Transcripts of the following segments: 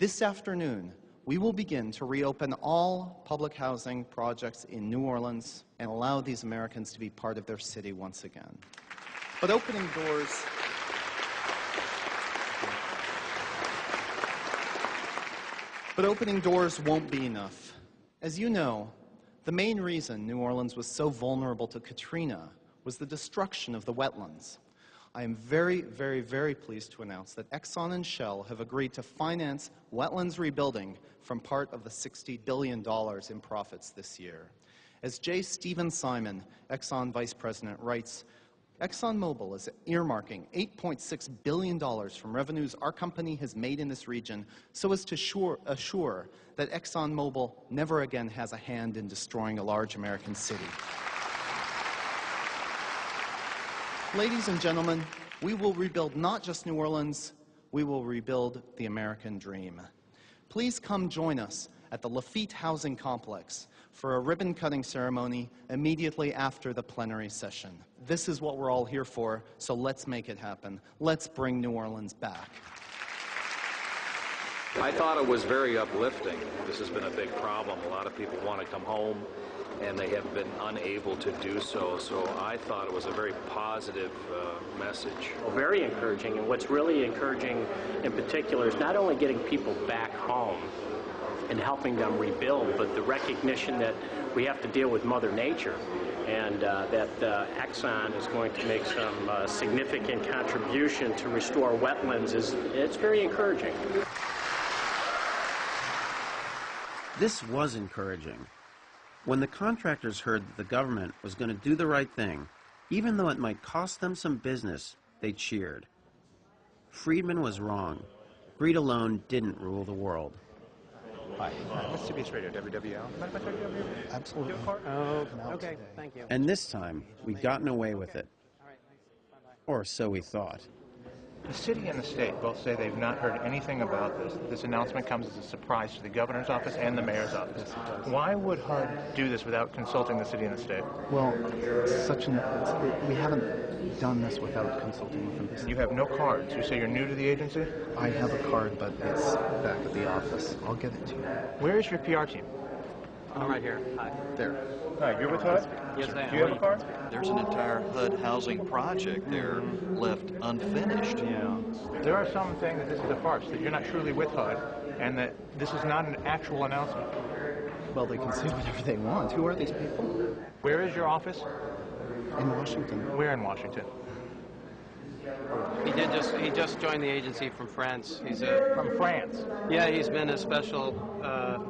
This afternoon, we will begin to reopen all public housing projects in New Orleans and allow these Americans to be part of their city once again. But opening doors won't be enough. As you know, the main reason New Orleans was so vulnerable to Katrina was the destruction of the wetlands. I am very, very, very pleased to announce that Exxon and Shell have agreed to finance wetlands rebuilding from part of the $60 billion in profits this year. As J. Stephen Simon, Exxon Vice President, writes, ExxonMobil is earmarking $8.6 billion from revenues our company has made in this region so as to assure that ExxonMobil never again has a hand in destroying a large American city. Ladies and gentlemen, we will rebuild not just New Orleans, we will rebuild the American dream. Please come join us at the Lafitte Housing Complex for a ribbon-cutting ceremony immediately after the plenary session. This is what we're all here for, so let's make it happen. Let's bring New Orleans back. I thought it was very uplifting. This has been a big problem. A lot of people want to come home, and they have been unable to do so. So I thought it was a very positive message. Well, very encouraging, and what's really encouraging in particular is not only getting people back home and helping them rebuild, but the recognition that we have to deal with Mother Nature, and that Exxon is going to make some significant contribution to restore wetlands. It's very encouraging. This was encouraging. When the contractors heard that the government was going to do the right thing, even though it might cost them some business, they cheered. Friedman was wrong. Greed alone didn't rule the world. Hi, this is CBS Radio, WWL. Absolutely. Oh, okay, thank you. And this time, we'd gotten away with it. Or so we thought. The city and the state both say they've not heard anything about this. This announcement comes as a surprise to the governor's office and the mayor's office. Why would HUD do this without consulting the city and the state? Well, we haven't done this without consulting with them. You have no cards. You say you're new to the agency? I have a card, but it's back at the office. I'll give it to you. Where is your PR team? I'm right here. Hi. There. Hi, you're with HUD? Yes, I am. Do you have a card? There's an entire HUD housing project there left unfinished. Yeah. There are some saying that this is a farce, that you're not truly with HUD, and that this is not an actual announcement. Well, they can say whatever they want. Who are these people? Where is your office? In Washington. Where in Washington? He just joined the agency from France. He's From France? Yeah, he's been a special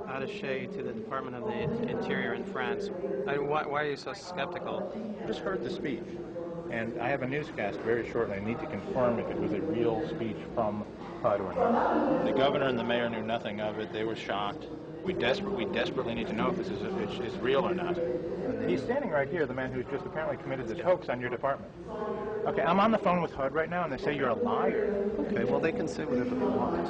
attaché to the Department of the Interior in France. Why are you so skeptical? I just heard the speech, and I have a newscast very shortly. I need to confirm if it was a real speech from HUD or not. The governor and the mayor knew nothing of it. They were shocked. We desperately need to know if this is real or not. He's standing right here, the man who's just apparently committed this hoax on your department. Okay, I'm on the phone with HUD right now, and they say you're a liar. Okay, well, they can say whatever they want.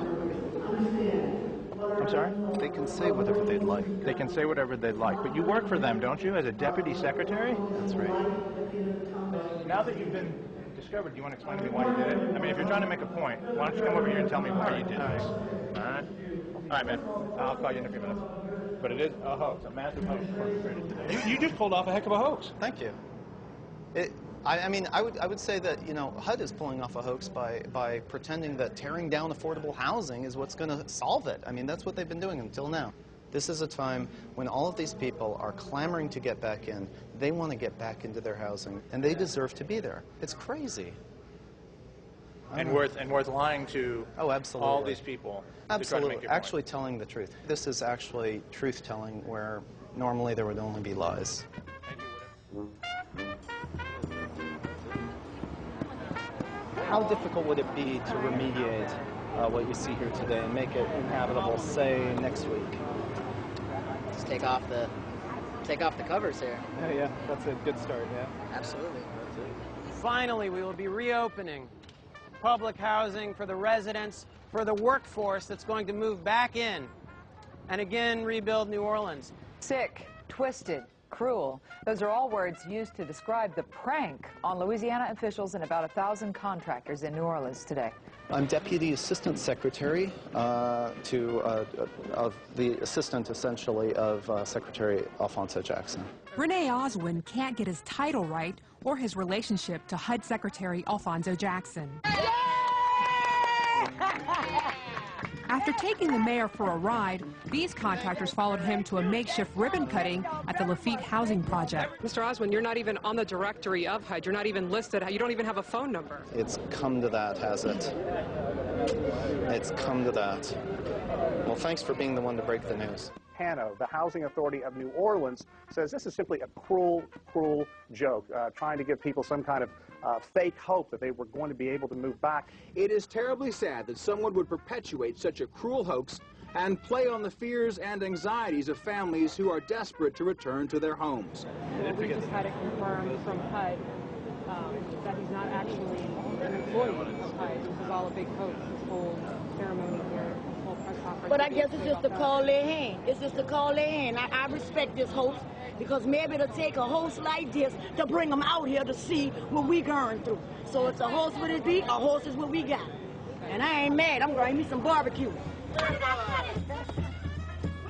I'm sorry? They can say whatever they'd like. They can say whatever they'd like, but you work for them, don't you, as a deputy secretary? That's right. Now that you've been discovered, do you want to explain to me why you did it? I mean, if you're trying to make a point, why don't you come over here and tell me why you did this? All right? All right, man. I'll call you in a few minutes. But it is a hoax, a massive hoax perpetrated today. You just pulled off a heck of a hoax. Thank you. I mean, I would say that, you know, HUD is pulling off a hoax by pretending that tearing down affordable housing is what's going to solve it. I mean, that's what they've been doing until now. This is a time when all of these people are clamoring to get back in. They want to get back into their housing, and they deserve to be there. It's crazy. And worth lying to absolutely. all these people. Absolutely. Actually telling the truth. This is actually truth-telling where normally there would only be lies. How difficult would it be to remediate what you see here today and make it inhabitable, say, next week? Just take off the covers here. Yeah, that's a good start, yeah. Absolutely. Finally, we will be reopening public housing for the residents, for the workforce that's going to move back in and again rebuild New Orleans. Sick, twisted, cruel. Those are all words used to describe the prank on Louisiana officials and about 1,000 contractors in New Orleans today. I'm Deputy Assistant Secretary of the assistant, essentially, of Secretary Alphonso Jackson. Rene Oswin can't get his title right or his relationship to HUD Secretary Alphonso Jackson. After taking the mayor for a ride, these contractors followed him to a makeshift ribbon cutting at the Lafitte Housing Project. Mr. Oswin, you're not even on the directory of HUD. You're not even listed. You don't even have a phone number. It's come to that, has it? It's come to that. Well, thanks for being the one to break the news. Hano, the Housing Authority of New Orleans, says this is simply a cruel, cruel joke, trying to give people some kind of fake hope that they were going to be able to move back. It is terribly sad that someone would perpetuate such a cruel hoax and play on the fears and anxieties of families who are desperate to return to their homes. We just had it confirmed from HUD that he's not actually an employee of HUD. This is all a big hoax, this whole ceremony here, this whole press conference. But I guess it's just to call their hand. It's just to call their hand. I respect this host, because maybe it'll take a host like this to bring them out here to see what we going through. So it's a host with it be, a host is what we got. And I ain't mad. I'm going to eat me some barbecue. And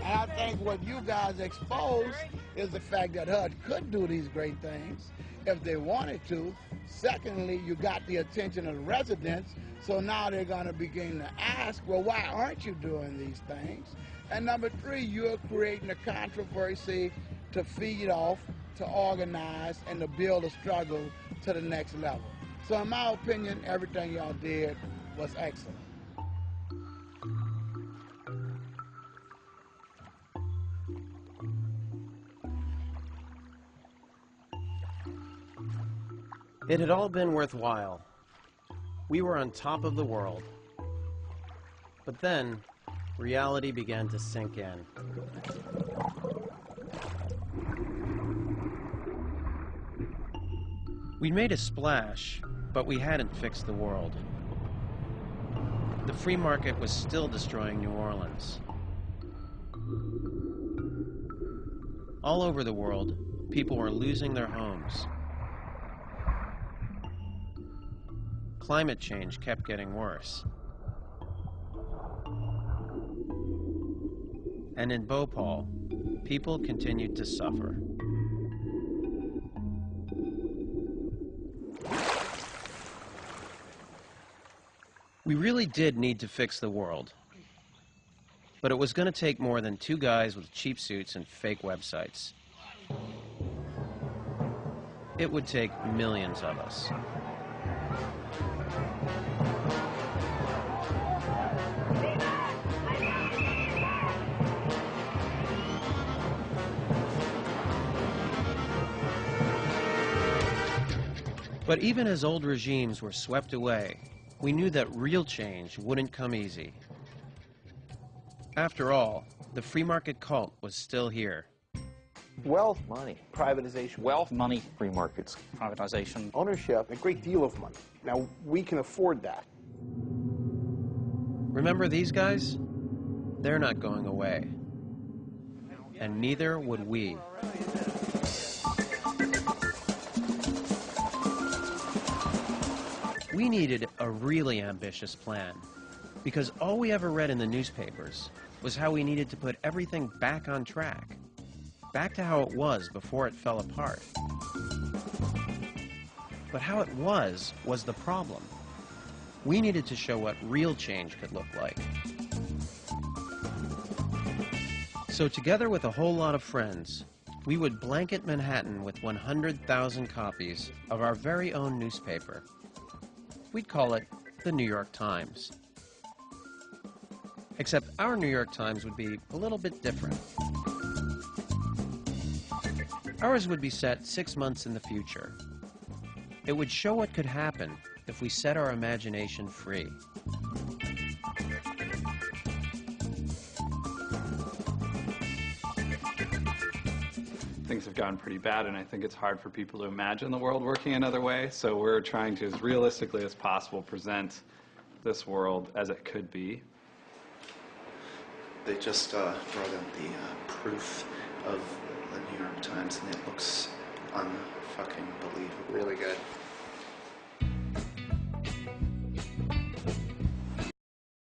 I think what you guys exposed is the fact that HUD could do these great things if they wanted to. Secondly, you got the attention of the residents, so now they're going to begin to ask, well, why aren't you doing these things? And number three, you're creating a controversy to feed off, to organize, and to build a struggle to the next level. So in my opinion, everything y'all did was excellent. It had all been worthwhile. We were on top of the world. But then, reality began to sink in. We'd made a splash, but we hadn't fixed the world. The free market was still destroying New Orleans. All over the world, people were losing their homes. Climate change kept getting worse. And in Bhopal, people continued to suffer. We really did need to fix the world. But it was going to take more than two guys with cheap suits and fake websites. It would take millions of us. But even as old regimes were swept away, we knew that real change wouldn't come easy. After all, the free market cult was still here. Wealth, money, privatization. Wealth, money, free markets, privatization. Ownership, a great deal of money. Now, we can afford that. Remember these guys? They're not going away. And neither would we. We needed a really ambitious plan, because all we ever read in the newspapers was how we needed to put everything back on track, back to how it was before it fell apart. But how it was the problem. We needed to show what real change could look like. So together with a whole lot of friends, we would blanket Manhattan with 100,000 copies of our very own newspaper. We'd call it the New York Times. Except our New York Times would be a little bit different. Ours would be set 6 months in the future. It would show what could happen if we set our imagination free. Things have gotten pretty bad, and I think it's hard for people to imagine the world working another way, so we're trying to, as realistically as possible, present this world as it could be. They just brought out the proof of the New York Times, and it looks unfucking believable. Really good.